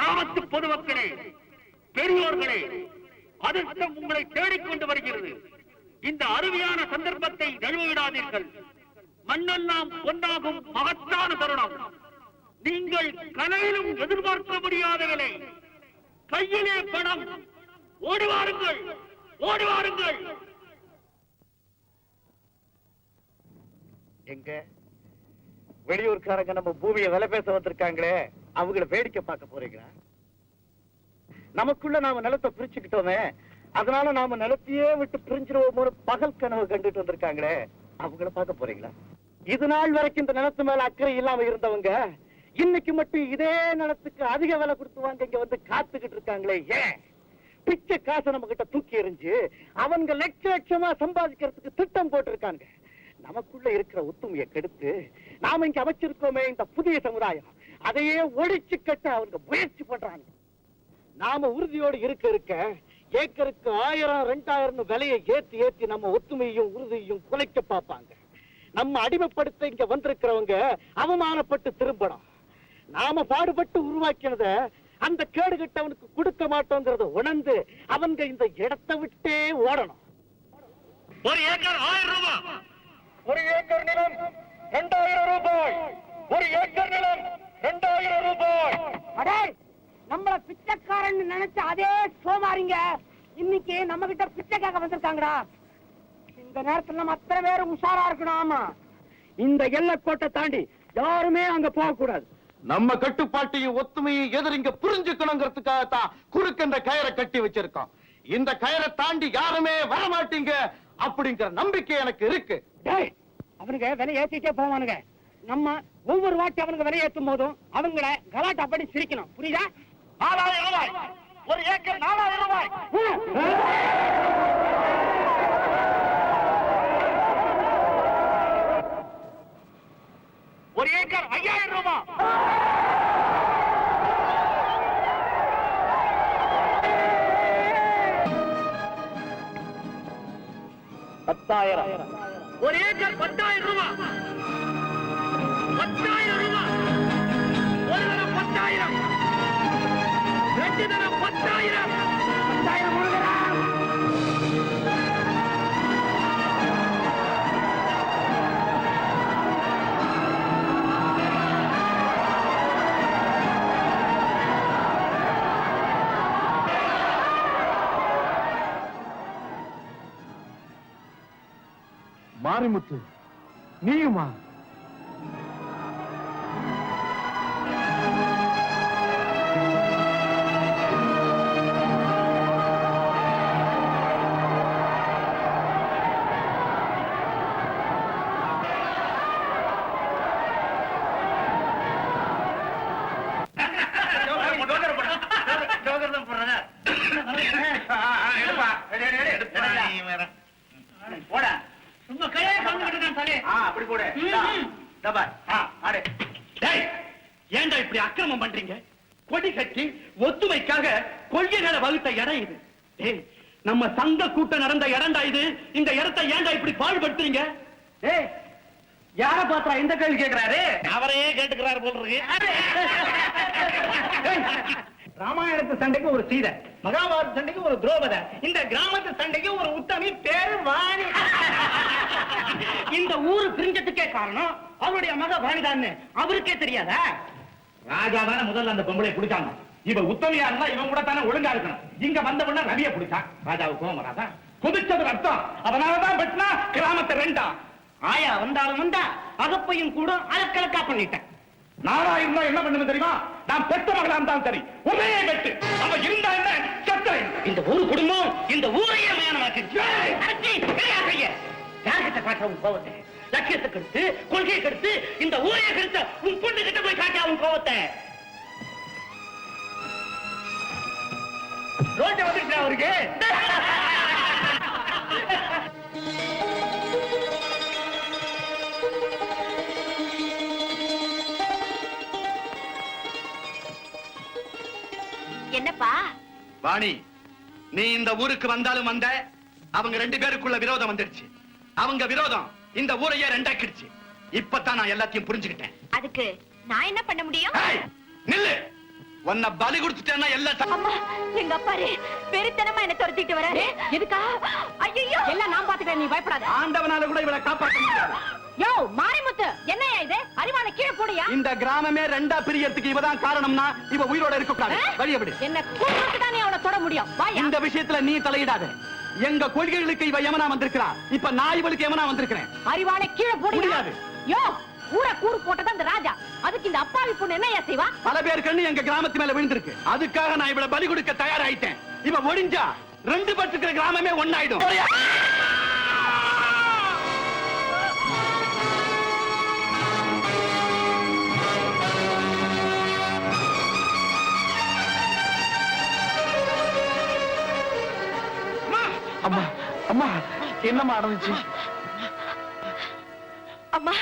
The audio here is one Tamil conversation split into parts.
கிராமத்து பொதுமக்களே, பெரியோர்களே, அதிர்ஷ்டம் உங்களை தேடிக்கொண்டு வருகிறது. இந்த அருமையான சந்தர்ப்பத்தை நழுவிடாதீர்கள். மண்ணெல்லாம் பொன்னாகும் மகத்தான தருணம். நீங்கள் கனவிலும் எதிர்பார்க்க முடியாத விலை. கையிலே பணம். ஓடிவாருங்கள், ஓடிவாருங்கள். எங்க வெளியூர்காரங்க நம்ம பூமியை விலை பேச வந்திருக்காங்களே, அவங்கள வேடிக்கை பார்க்க போறீங்களா? நமக்குள்ள நாம நிலத்தை பிரிச்சுக்கிட்டோமே, அதனால நாம நிலத்தையே விட்டு பிரிஞ்சிருவோம் பகல் கனவு கண்டுட்டு வந்திருக்காங்களே, அவங்கள பார்க்க போறீங்களா? இது நாள் வரைக்கும் இந்த நிலத்து மேல அக்கறை இல்லாம இருந்தவங்க இன்னைக்கு மட்டும் இதே நிலத்துக்கு அதிக விலை கொடுத்துவாங்க இங்க வந்து காத்துக்கிட்டு இருக்காங்களே. ஏன் பிச்சை காசை நம்ம கிட்ட தூக்கி எறிஞ்சு அவங்க லட்ச லட்சமா சம்பாதிக்கிறதுக்கு திட்டம் போட்டிருக்காங்க. நமக்குள்ள இருக்கிற ஒத்துமையை கெடுத்து நாம இங்க அமைச்சிருக்கோமே இந்த புதிய சமுதாயம், அதையே ஒழிச்சு கட்ட அவங்க முயற்சி பண்றாங்க. நாம உறுதியோடு இருக்க ஏக்கருக்கு 1000 2000 விலையை ஏத்தி ஏத்தி நம்ம ஒத்துமையையும் உறுதியையும் குலைக்க பார்ப்பாங்க. நம்ம அடிமைப்படுத்த இங்க வந்திருக்கிறவங்க அவமானப்பட்டு திரும்பணும். நாம பாடுபட்டு உருவாக்கினத அந்த கேடுகட்டவனுக்கு கொடுக்க மாட்டோங்கிறத உணர்ந்து அவங்க இந்த இடத்தை விட்டே ஓடணும். ஒரு ஏக்கர் 1000 ரூபாய். ஒரு ஏக்கர் நிலம் 2000 ரூபாய். ஒரு ஏக்கர் நிலம் 2000 ரூபாய். அடே, நம்மள பிச்சைக்காரன் நினைச்ச அதே சோமாரிங்க இன்னைக்கு நம்ம கிட்ட பிச்சைக்காக வந்திருக்காங்கடா. இந்த நேரத்துல நம்ம அத்தனை பேரும் உஷாரா இருக்கணும். ஆமா, இந்த எல்லைக்கோட்டை தாண்டி யாருமே அங்க போக கூடாது. நம்ம கட்டுப்பாட்டையும் ஒத்துமையும் எதிரிங்க புரிஞ்சுக்கணுங்கிறதுக்காகத்தான் குறுக்கின்ற கயிறை கட்டி வச்சிருக்கோம். இந்த கயிறை தாண்டி யாருமே வரமாட்டீங்க அப்படிங்கிற நம்பிக்கை எனக்கு இருக்கு. அவனுங்க விலை ஏத்திட்டே போவானுங்க. நம்ம ஒவ்வொரு வாட்டி அவனுக்கு விலை ஏற்றும் போதும் அவங்கள கலாட்டா படி சிரிக்கணும். புரியுதா? 4000 ரூபாய். ஒரு ஏக்கர் 4000 ரூபாய். ஒரு ஏக்கர் 5000 ரூபாய். ஒரு ஏக்கர் 10,000 ரூபாய். 10,000 ரூபாய். ஒரு தரம் 10,000. 2 தரம் 10,000. 10,000 முழுகிறா. மாரிமுத்து, நீயுமா? ஏண்டா இப்படி அக்கிரமம் பண்றீங்க? கொடி கட்டி ஒத்துமைக்காக கொள்கைகளை வகுத்த இடம் இது. நம்ம சங்க கூட்டம் நடந்த இடம்டா இது. இந்த இடத்தை ஏண்டா இப்படி பாடுபடுத்துறீங்க? யார பாத்தா இந்த கேள்வி கேட்கிறாரு? அவரையே கேட்டுக்கிறாரு போல இருக்கு. ராமாயணத்து சண்டைக்கு ஒரு சீதை, மகாபாரத சண்டைக்கு ஒரு திரௌபத, இந்த கிராமத்து சண்டைக்கு ஒரு உத்தமி பேரு வாணி. இந்த ஊரு பிரிஞ்சதுக்கே காரணம் அவருடைய மக வாணிதான்னு அவருக்கே தெரியாதா? ராஜா தானே முதல்ல அந்த பொம்பளை பிடிச்சாங்க. இவ உத்தமையா இருந்தா இவன் கூட தானே ஒழுங்கா இருக்கணும். இங்க வந்தவன ரவிய பிடிச்சான். ராஜாவுக்கு கோவம் வராதா? குதிச்சது அர்த்தம். அதனாலதான் வெட்டினா கிராமத்தை ரெண்டா. ஆயா வந்தாலும் வந்தா அகப்பையும் கூட அலக்கலக்கா பண்ணிட்டேன். நானா இருந்தா என்ன பண்ணுவேன் தெரியுமா? நான் பெத்த மகளா இருந்தாலும் சரி ஒரே வெட்டு. அவ இருந்தா என்ன சத்த. இந்த ஊரு குடும்பம் இந்த ஊரையே மயானமாக்கு. யார்கிட்ட காட்டுற உன் கோவத்தை? லட்சியத்தை கெடுத்து, கொள்கையை கெடுத்து, இந்த ஊரையை கெடுத்த உன் பொண்ணு கிட்ட போய் காட்டியா உன் கோவத்தை? ரோட்டை வந்துட்டு அவருக்கு. என்னப்பா வாணி, நீ இந்த ஊருக்கு வந்தாலும் வந்த, அவங்க 2 பேருக்குள்ள விரோதம் வந்துடுச்சு. அவங்க விரோதம் இந்த ஊரையே ரெண்டாக்கிடுச்சு. இப்பதான் நான் எல்லாத்தையும் புரிஞ்சுக்கிட்டேன். அதுக்கு நான் என்ன பண்ண முடியும்? நில்லு. உன்னை பலி கொடுத்துட்டேன்னா எல்லாம் அம்மா எங்க அப்பாரு வெறித்தனமா என்ன துரத்திட்டு வராரு. எதுக்கா? ஐயோ எல்லாம் நான் பாத்துக்கிறேன், நீ பயப்படாத. ஆண்டவனால கூட இவளை காப்பாற்ற முடியாது. யோ மாரிமுத்து, என்னையா இது? அறிவான கீழே போடியா. இந்த கிராமமே ரெண்டா பிரியறதுக்கு இவதான் காரணம்னா இவ உயிரோட இருக்க கூடாது. வழிய விடு. என்ன கூப்பிட்டு தான் நீ அவளை தொட முடியும். வாயா. இந்த விஷயத்துல நீ தலையிடாத. எங்க கொள்கைகளுக்கு இவ யமனா வந்திருக்கிறா. இப்ப நான் இவளுக்கு யமனா வந்திருக்கிறேன். அறிவான கீழே போடியா. முடியாது. யோ ஊரை கூறு போட்டது அந்த ராஜா. அதுக்கு இந்த அப்பாவி பொண்ணு என்னையா செய்வா? பல பேர் கண்ணு எங்க கிராமத்து மேல விழுந்திருக்கு. அதுக்காக நான் இவளை பலி கொடுக்க தயாராயிட்டேன். இவ ஒடிஞ்சா ரெண்டு பட்டுக்கிற கிராமமே ஒன்னாயிடும். அம்மா அம்மா என்னம்மா நடந்துச்சு? அம்மா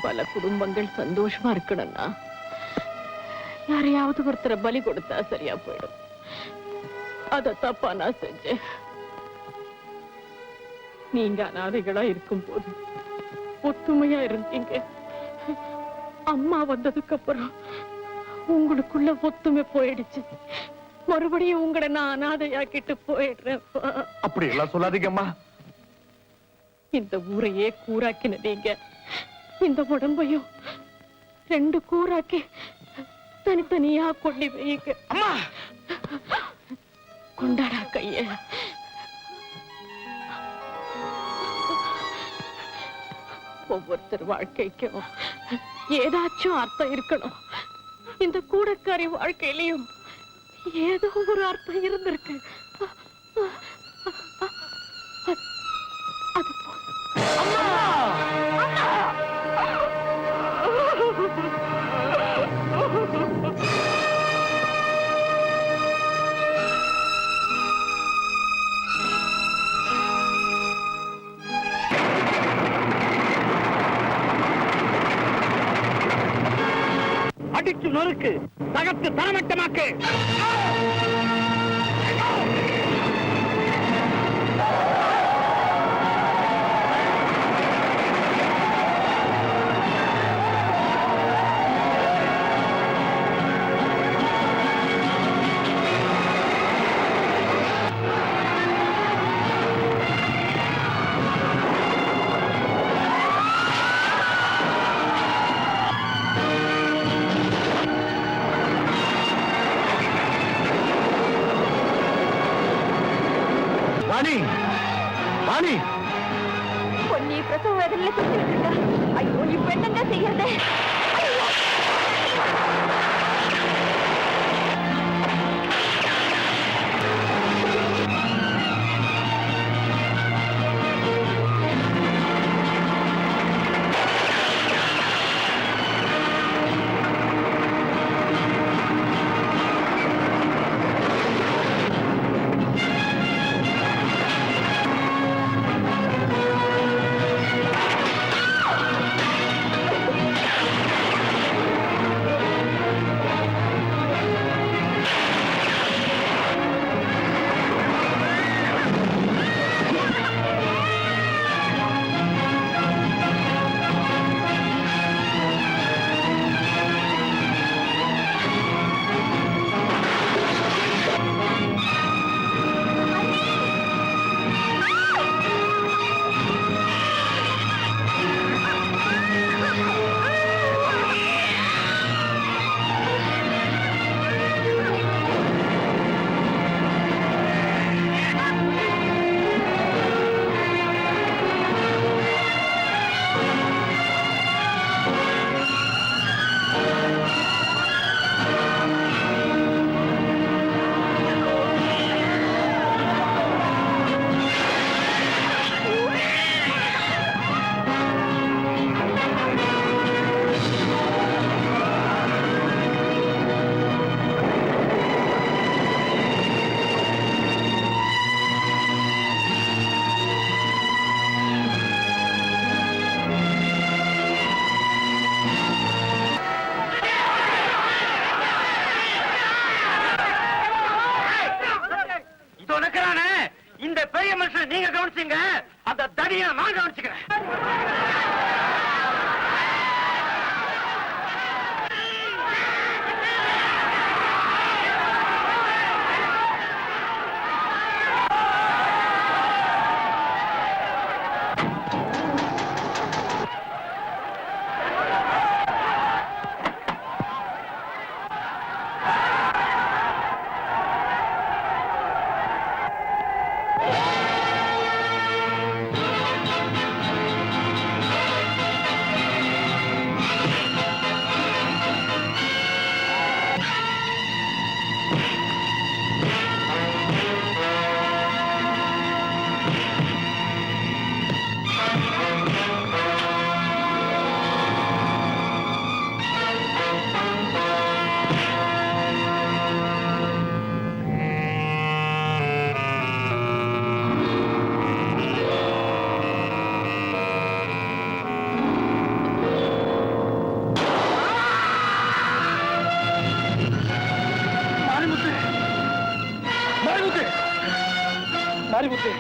பல குடும்பங்கள் சந்தோஷமா இருக்கணும்னா யாரையாவது ஒருத்தரை பலி கொடுத்தா சரியா போயிடும். அத தப்பா நான் செஞ்சேன். நீங்க அனாதைகளா இருக்கும் போது ஒத்துமையா இருந்தீங்க. அம்மா வந்ததுக்கு அப்புறம் உங்களுக்குள்ள ஒத்துமை போயிடுச்சு. மறுபடியும் உங்களை நான் அனாதையாக்கிட்டு போயிடுறேன். அப்படி எல்லாம் சொல்லாதீங்கம்மா. இந்த ஊரையே கூறாக்கின நீங்க இந்த உடம்பையும் ரெண்டு கூறாக்கி தனித்தனியா கொண்டு வைங்க. அம்மா கொண்டாடா கைய. ஒவ்வொருத்தர் வாழ்க்கைக்கும் ஏதாச்சும் அர்த்தம் இருக்கணும். இந்த கூடக்காரி வாழ்க்கையிலையும் ஏதோ ஒரு அர்த்தம் இருந்திருக்கு. அது போதும். அம்மா! அம்மா! அடிச்சு நொறுக்கு, தகர்த்து தரமட்டமாக்கு. வாணி, வாணி, பொன்னி பிரசவ வேதனையில சுத்திட்டு இருக்கா. ஐயோ இப்ப என்னங்க செய்யறது? ஐயோ! பெரிய மனுஷன் நீங்க கவனிச்சீங்க, அந்த தடியை நான் கவனிச்சுக்கிறேன். மாரிமுத்து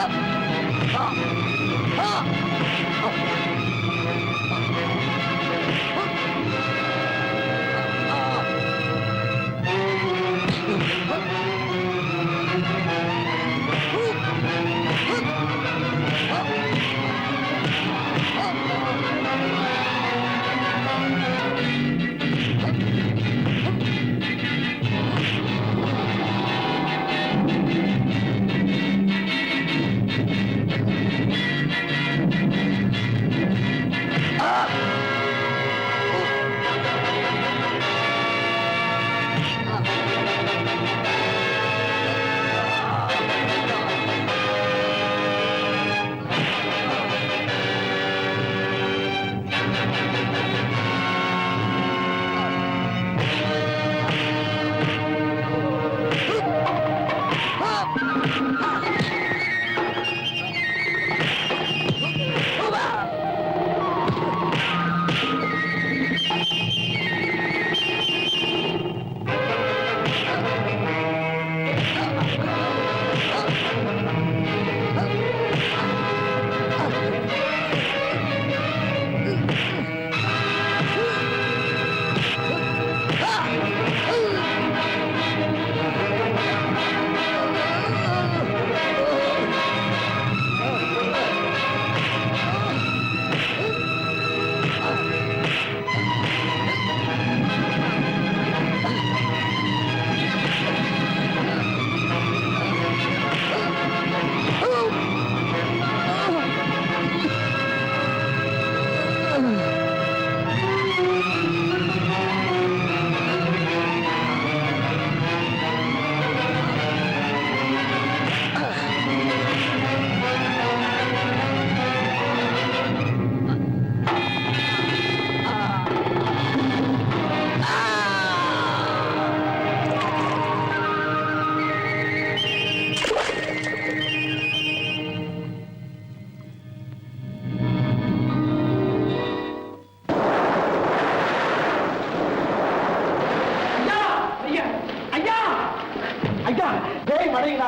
Ah!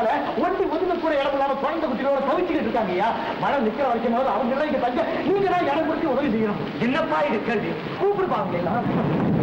மழைனால ஒட்டி ஒதுங்க கூட இடம் இல்லாம குழந்தை குட்டிகளோட தவிச்சுக்கிட்டு இருக்காங்கய்யா. மழை நிக்கிற வரைக்கும் அவங்க எல்லாம் இங்க தங்க, நீங்க தான் இடம் கொடுத்து உதவி செய்யணும். என்னப்பா இது கேள்வி? கூப்பிடுப்பாங்க